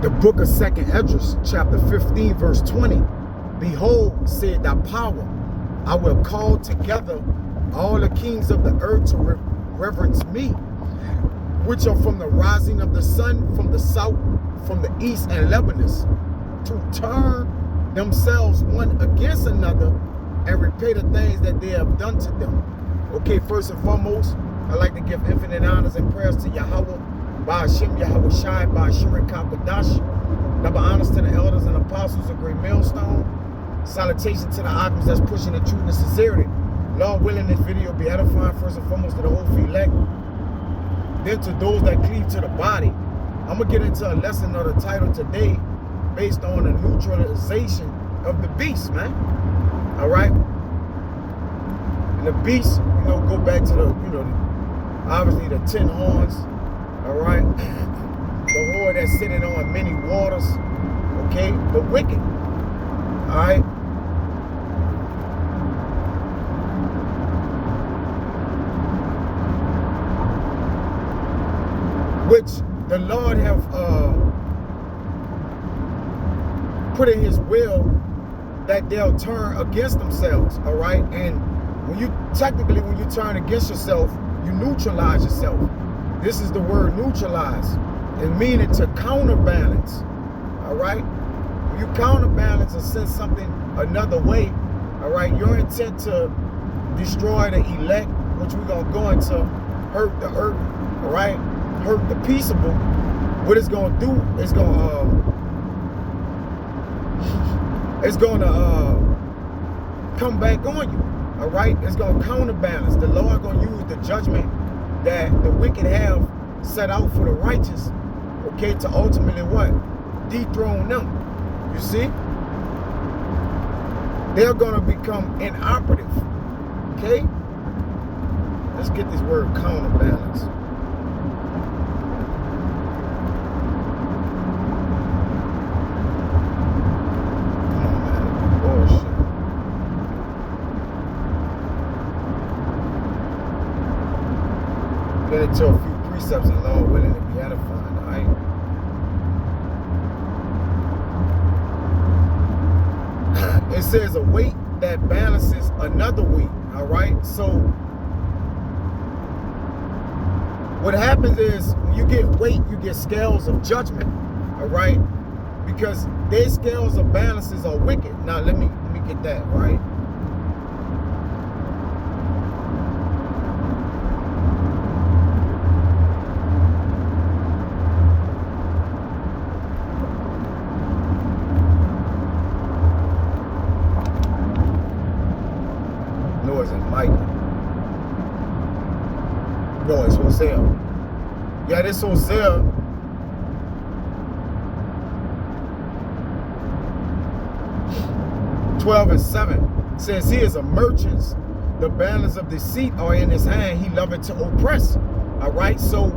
The book of 2nd Esdras, chapter 15, verse 20. Behold, said thy power, I will call together all the kings of the earth to reverence me, which are from the rising of the sun, from the south, from the east and Lebanus, to turn themselves one against another and repay the things that they have done to them. Okay, first and foremost, I'd like to give infinite honors and prayers to Yahweh, Ba'ashem Yahweh Shai, Ba'ashirin Kakadash. Double honors to the elders and apostles of Great Millstone. Salutation to the items that's pushing the truth and sincerity. Lord willing, this video be edifying first and foremost to the whole elect. Then to those that cleave to the body. I'm going to get into a lesson of the title today based on the neutralization of the beast, man. All right? And the beast, go back to the, obviously the 10 horns. All right? The horde that's sitting on many waters. Okay? The wicked. All right? Which the Lord have put in his will that they'll turn against themselves, all right? And when you turn against yourself, you neutralize yourself. This is the word neutralize. It meaning to counterbalance, all right? When you counterbalance and send something another way, all right, your intent to destroy the elect, which we're going to go into, hurt the earth, all right? Hurt the peaceable. What it's going to do is going to come back on you, all right? It's going to counterbalance. The Lord going to use the judgment that the wicked have set out for the righteous, okay, to ultimately what? Dethrone them. You see? They're going to become inoperative, okay? Let's get this word counterbalance. Get into a few precepts and Lord willing to be edifying, all right? It says a weight that balances another weight, all right? So what happens is when you get weight, you get scales of judgment, all right? Because their scales of balances are wicked. Now let me get that, right? No, it's Hosea. Yeah, this Hosea. and 7 says, he is a merchant. The balance of deceit are in his hand. He loveth to oppress. All right. So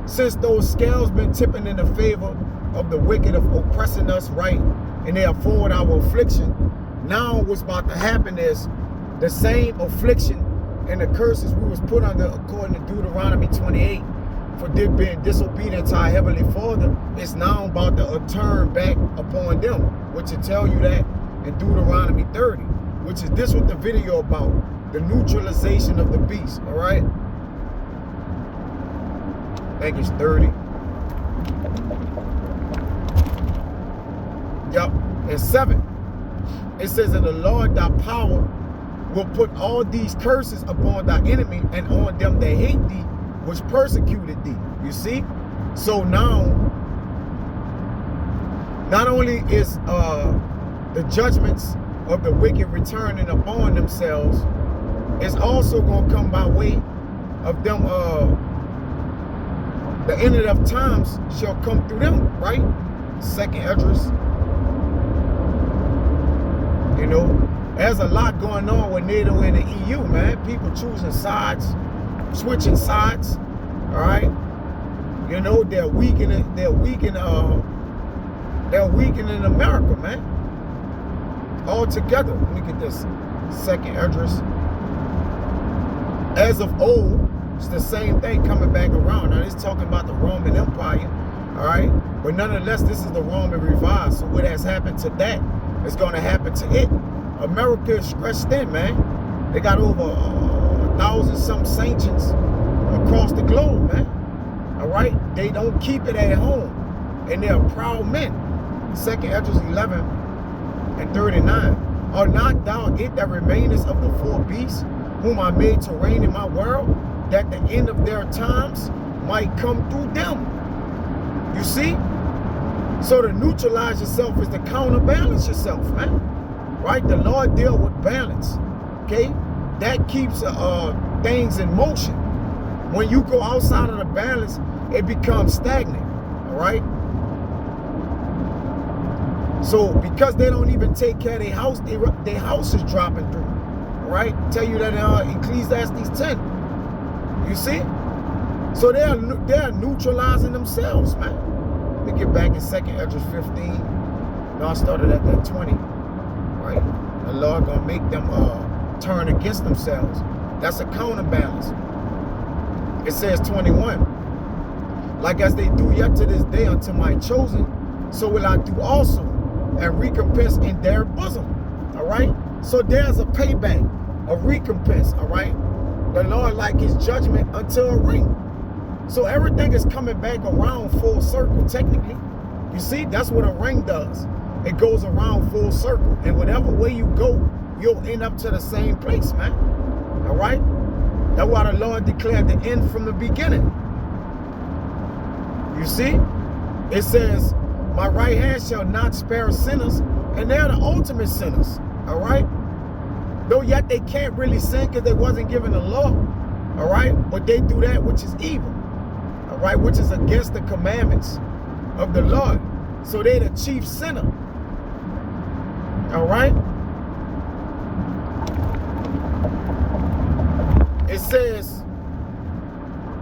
since those scales been tipping in the favor of the wicked of oppressing us, right, and they afford our affliction, now what's about to happen is the same affliction and the curses we was put under according to Deuteronomy 28 for being disobedient to our Heavenly Father is now about to turn back upon them, which will tell you that in Deuteronomy 30, which is this what the video about, the neutralization of the beast, all right? I think it's 30. Yep, and 7. It says, and the Lord thy power will put all these curses upon thy enemy and on them that hate thee, which persecuted thee. You see? So now, not only is the judgments of the wicked returning upon themselves, it's also going to come by way of them, the end of times shall come through them, right? 2nd Esdras. There's a lot going on with NATO and the EU, man. People choosing sides, switching sides, all right? They're weakening America, man. All together. Let me get this. 2nd Esdras. As of old, it's the same thing coming back around. Now, it's talking about the Roman Empire. All right. But nonetheless, this is the Roman revised. So what has happened to that is going to happen to it. America is stretched in, man. They got over 1,000-some sanctions across the globe, man. All right. They don't keep it at home. And they're proud men. 2nd Esdras 11 and 39. Are not thou it that remainest of the 4 beasts, whom I made to reign in my world, that the end of their times might come through them? You see? So to neutralize yourself is to counterbalance yourself, man. Right? The Lord deal with balance. Okay? That keeps things in motion. When you go outside of the balance, it becomes stagnant. All right? So because they don't even take care of their house, their house is dropping through. All right? Tell you that in Ecclesiastes 10. You see? So they're neutralizing themselves, man. Let me get back in 2nd Esdras 15. No, I started at that 20. Right? The Lord gonna make them turn against themselves. That's a counterbalance. It says 21. Like as they do yet to this day unto my chosen, so will I do also, and recompense in their bosom. All right? So there's a payback, a recompense. All right? The Lord like his judgment unto a ring. So everything is coming back around full circle, technically. You see, that's what a ring does. It goes around full circle. And whatever way you go, you'll end up to the same place, man. All right? That's why the Lord declared the end from the beginning. You see? It says, my right hand shall not spare sinners, and they're the ultimate sinners. All right? Though yet they can't really sin because they wasn't given the law. All right? But they do that which is evil. All right? Which is against the commandments of the Lord. So they're the chief sinner. All right? It says,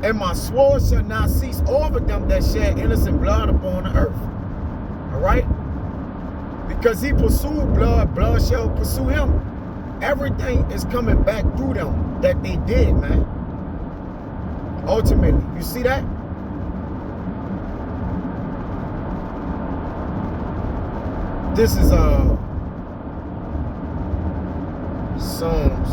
and my sword shall not cease over them that shed innocent blood upon the earth. All right? Because he pursued blood, blood shall pursue him. Everything is coming back through them that they did, man. Ultimately, you see that? This is Psalms.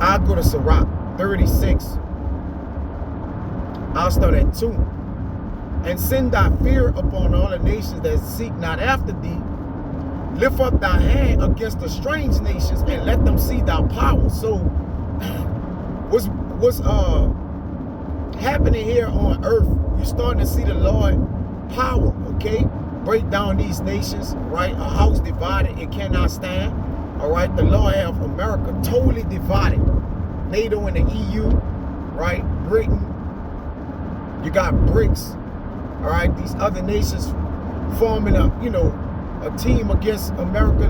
I'll go to Sirach 36. I'll start at 2. And send thy fear upon all the nations that seek not after thee. Lift up thy hand against the strange nations and let them see thy power. So what's happening here on earth, you're starting to see the Lord power, okay? Break down these nations, right? A house divided, it cannot stand. All right, the Lord have America totally divided. NATO and the EU, right? Britain. You got BRICS. All right, these other nations forming a, you know, a team against America.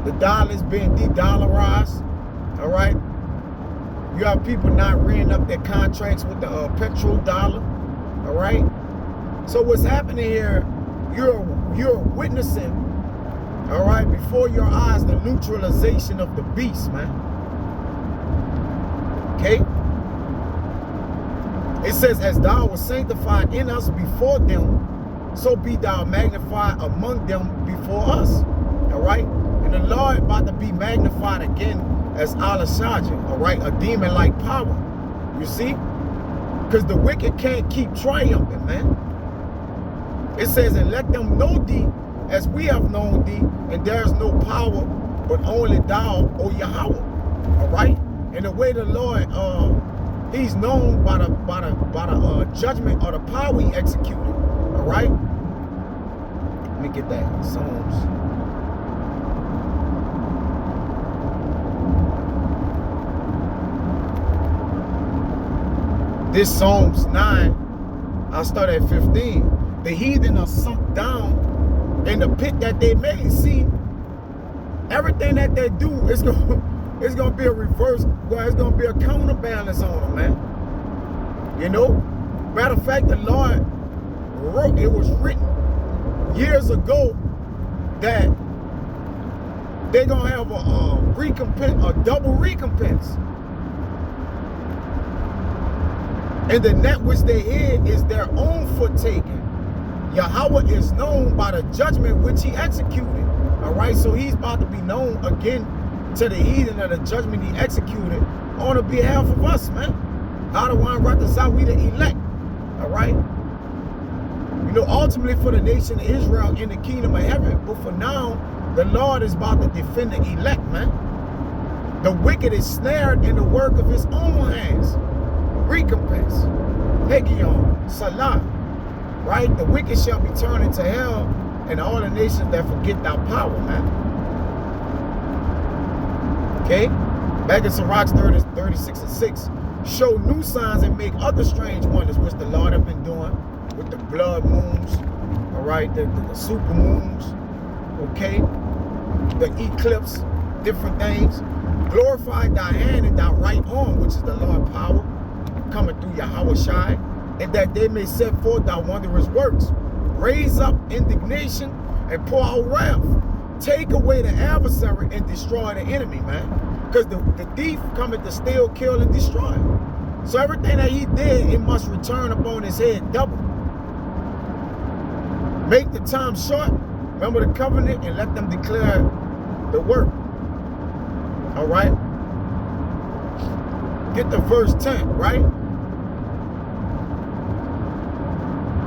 The dollar is being de-dollarized. All right. You have people not renting up their contracts with the petrodollar. All right. So what's happening here? You're witnessing. All right, before your eyes, the neutralization of the beast, man. Okay? It says, as thou was sanctified in us before them, so be thou magnified among them before us. All right? And the Lord about to be magnified again as Al-Shaja, all right? A demon-like power. You see? Because the wicked can't keep triumphing, man. It says, and let them know thee as we have known thee, and there is no power but only thou, O Yahweh. All right? And the way the Lord, he's known by the judgment or the power he executed. All right? Let me get that. Psalms. This Psalms 9, I'll start at 15. The heathen are sunk down in the pit that they made. See, everything that they do is gonna be a reverse. Well, it's gonna be a counterbalance on them, man. You know, matter of fact, the Lord wrote. It was written. years ago that they're going to have a recompense, a double recompense. And the net which they hid is their own foot taken. Yahweh is known by the judgment which he executed. All right, so he's about to be known again to the heathen of the judgment he executed on the behalf of us, man. How do I reconcile we the elect? All right. You know, ultimately for the nation of Israel in the kingdom of heaven. But for now, the Lord is about to defend the elect, man. The wicked is snared in the work of his own hands. Recompense. Hegion. Salah. Right? The wicked shall be turned into hell, and all the nations that forget thy power, man. Okay? Back in Sirach 36:6. Show new signs and make other strange wonders, which the Lord have been doing with the blood moons, all right, the super moons, okay, the eclipse, different things. Glorify thy hand and thy right arm, which is the Lord power, coming through Yahweh Shai, and that they may set forth thy wondrous works. Raise up indignation and pour out wrath. Take away the adversary and destroy the enemy, man. Because the thief cometh to steal, kill, and destroy. So everything that he did, it must return upon his head double. Make the time short. Remember the covenant and let them declare the work. All right? Get to verse 10, right?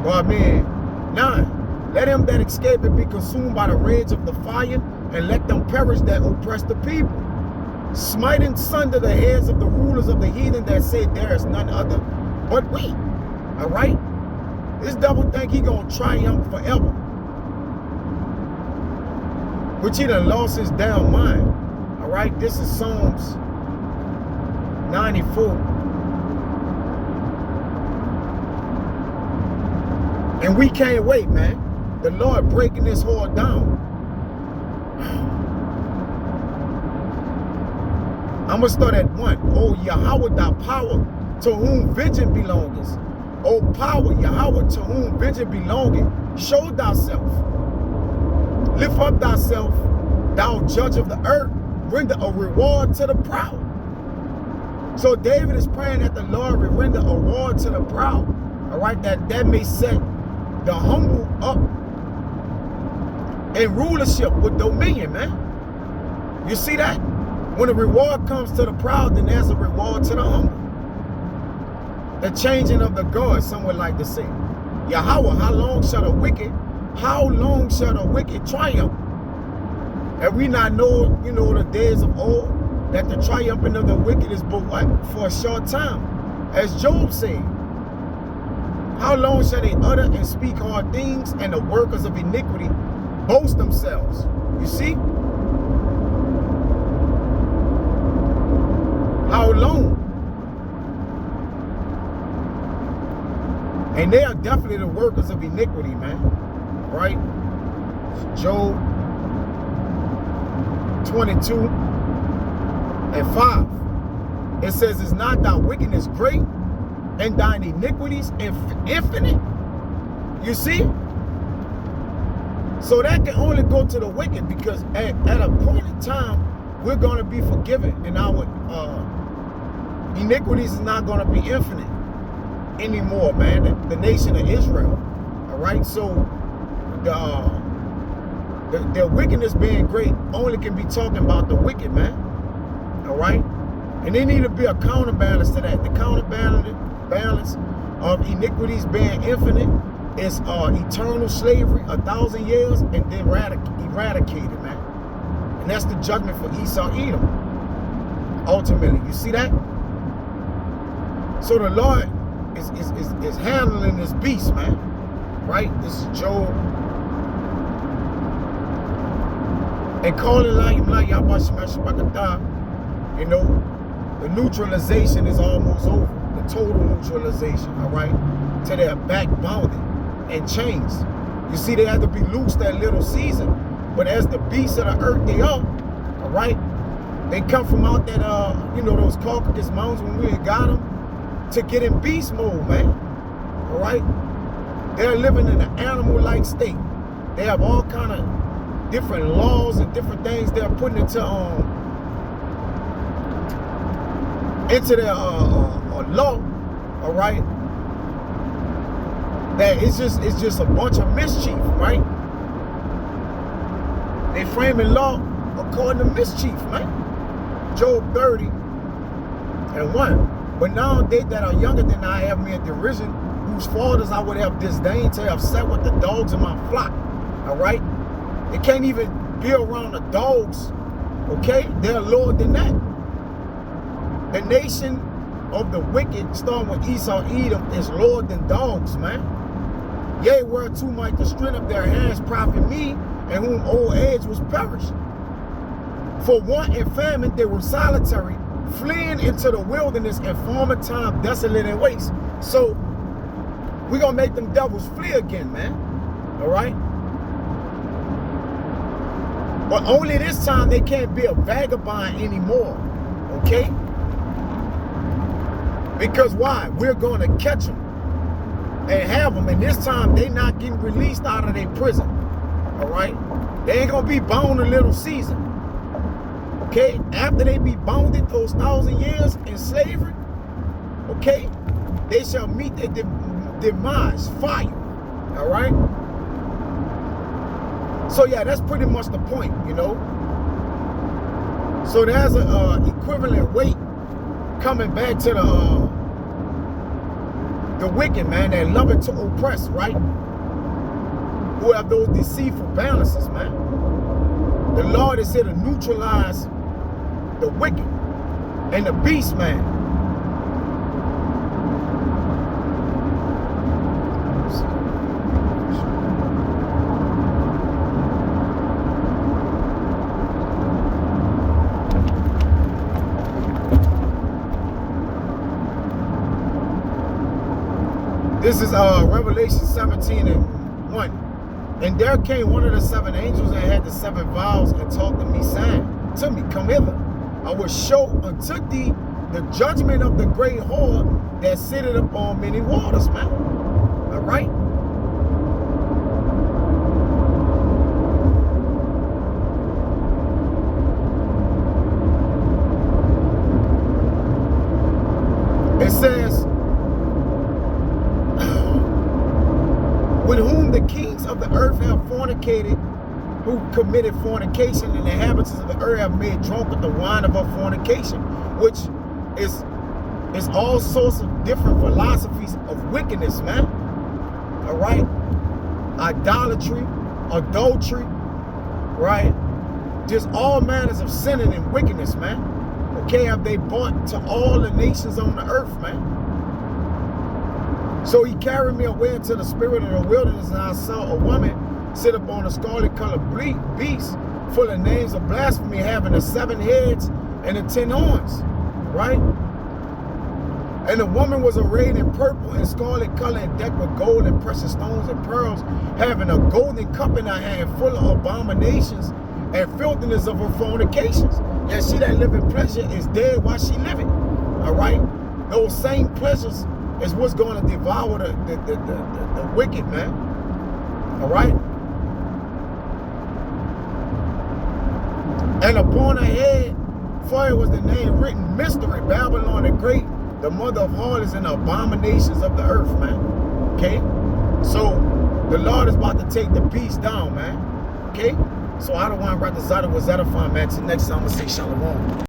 Well, I mean, 9. Let him that escape it be consumed by the rage of the fire, and let them perish that oppress the people. Smiting sunder the heads of the rulers of the heathen that say there is none other but we. All right? This devil think he gonna triumph forever. Which he done lost his damn mind. All right? This is Psalms 94. And we can't wait, man. The Lord breaking this whore down. I'm going to start at 1. O Yahweh, thy power, to whom vengeance belongeth. O power, Yahweh, to whom vengeance belongeth. Show thyself. Lift up thyself, thou judge of the earth. Render a reward to the proud. So David is praying that the Lord will render a reward to the proud. All right, that may set the humble up in rulership with dominion, man. You see that? When the reward comes to the proud, then there's a reward to the humble. The changing of the guard, some would like to say. Yahweh, how long shall the wicked triumph? Have we not know, you know, the days of old, that the triumphing of the wicked is but what? For a short time. As Job said, how long shall they utter and speak hard things, and the workers of iniquity boast themselves? You see? How long? And they are definitely the workers of iniquity, man. Right? Job 22 and 5. It says, is not thy wickedness great, and thine iniquities infinite? You see? So that can only go to the wicked, because at a point in time, we're going to be forgiven, and our iniquities is not going to be infinite anymore, man. The nation of Israel. All right? So the wickedness being great only can be talking about the wicked, man. All right? And there need to be a counterbalance to that. The counterbalance of iniquities being infinite is eternal slavery, 1,000 years, and then eradicated, man. And that's the judgment for Esau, Edom. Ultimately, you see that? So the Lord is handling this beast, man. Right? This is Job. And calling you know, the neutralization is almost over. The total neutralization, all right? To their back bounded and chains. You see, they have to be loosed that little season. But as the beasts of the earth they are, all right? They come from out that, you know, those Caucasus Mountains when we had got them to get in beast mode, man. All right? They're living in an animal-like state. They have all kind of different laws and different things they're putting into their law, all right? That it's just a bunch of mischief, right? They framing law according to mischief, man. Job 30:1. But now they that are younger than I have me in derision, whose fathers I would have disdained to have sat with the dogs in my flock. All right? They can't even be around the dogs. Okay? They're lower than that. The nation of the wicked, starting with Esau, Edom, is lower than dogs, man. Yea, whereto might the strength of their hands profit me, and whom old age was perished. For want and famine they were solitary, fleeing into the wilderness and former time desolate and waste. So we're gonna make them devils flee again, man. All right? But only this time they can't be a vagabond anymore. Okay? Because why? We're gonna catch them and have them, and this time they not getting released out of their prison. All right? They ain't gonna be bound a little season. Okay? After they be bounded those 1,000 years in slavery, okay, they shall meet their demise, fire. All right? So yeah, that's pretty much the point, you know. So there's a equivalent weight coming back to the wicked, man, that love it to oppress, right? Who have those deceitful balances, man. The Lord is here to neutralize the wicked and the beast, man. This is Revelation 17:1. And there came one of the 7 angels that had the 7 vials and talked to me, saying to me, come hither. I will show unto thee the judgment of the great whore that sitteth upon many waters, man. All right? It says, with whom the kings of the earth have fornicated, who committed fornication, and the inhabitants of the earth have made drunk with the wine of her fornication, which is all sorts of different philosophies of wickedness, man. All right? Idolatry, adultery, right? Just all manners of sinning and wickedness, man. Okay, have they brought to all the nations on the earth, man. So he carried me away into the spirit of the wilderness, and I saw a woman sit upon a scarlet-colored beast, full of names of blasphemy, having the 7 heads and the 10 horns, right? And the woman was arrayed in purple and scarlet color and decked with gold and precious stones and pearls, having a golden cup in her hand full of abominations and filthiness of her fornications. And she that live in pleasure is dead while she living. All right? Those same pleasures is what's going to devour the wicked, man. All right? And upon her head, for it was the name written, Mystery, Babylon the Great, the mother of harlots and the abominations of the earth, man. Okay? So, the Lord is about to take the beast down, man. Okay? So, I don't want to write the Zada was edifying, man. Till next time, I'm going to say shalom.